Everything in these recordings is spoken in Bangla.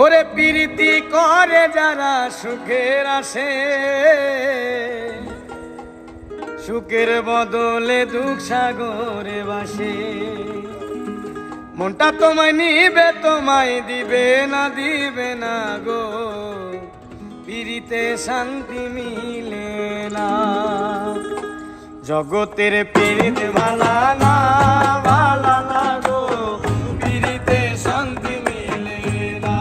ওরে প্রীতি করে যারা সুখের আসে, সুখের বদলে দুঃখ সাগরে বাসে। মনটা তোমায় নিবে তোমায় দিবে না গো, প্রীতিতে শান্তি মিলে না। জগতের প্রীত ভালা না গো, প্রীতিতে শান্তি মিলে না।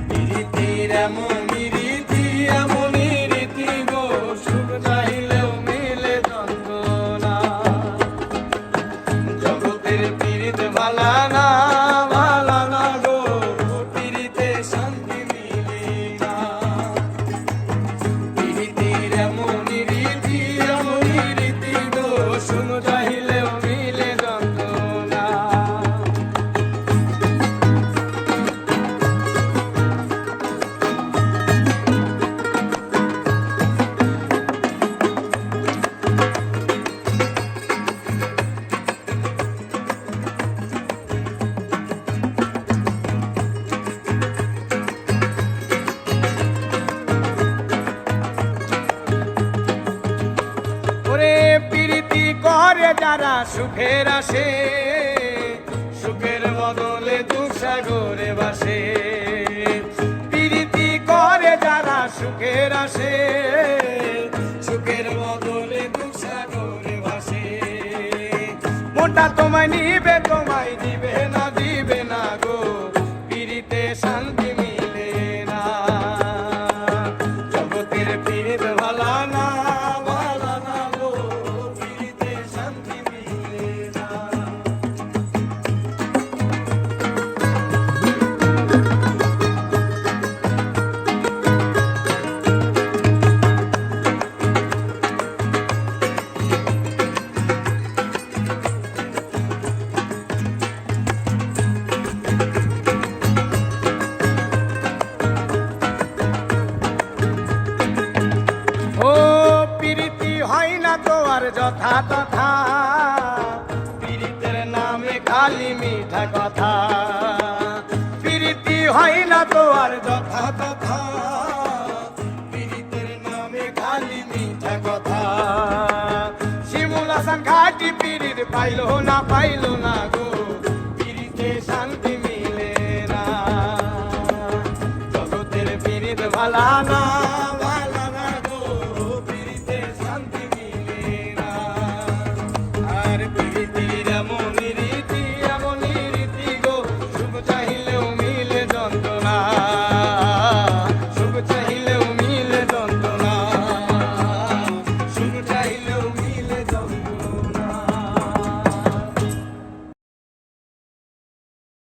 প্রীতির এমনই রীতি গো, সুখ চাইলেও মিলে যন্ত্রণা। জগতের প্রীত ভালা না গো, প্রীতিতে শান্তি মিলে না। প্রীতির এমনই রীতি গো, সুখ চাইলেও মিলে যন্ত্রণা। প্রীতি করে যারা সুখের আসে, সুখের বদলে দুঃখ সাগরে বাসে। প্রীতি করে যারা সুখের আসে, সুখের বদলে দুঃখ সাগরে বাসে। মনটা তোমায় নিবে তোমায় দিবে না গো, প্রীতিতে শান্তি মিলে না। জগতের প্রীত ভালা না গো, প্রীতিতে শান্তি মিলে না। আর যথা তথা প্রীতির নামে খালি মিঠা কথা। প্রীতি হয় না তো আর যথা তথা, প্রীতির নামে খালি মিঠা কথা। শিমুল হাসান ঘাটি প্রীত পাইলো না গো, প্রীতিতে শান্তি মিলে না। জগতের প্রীত ভালা না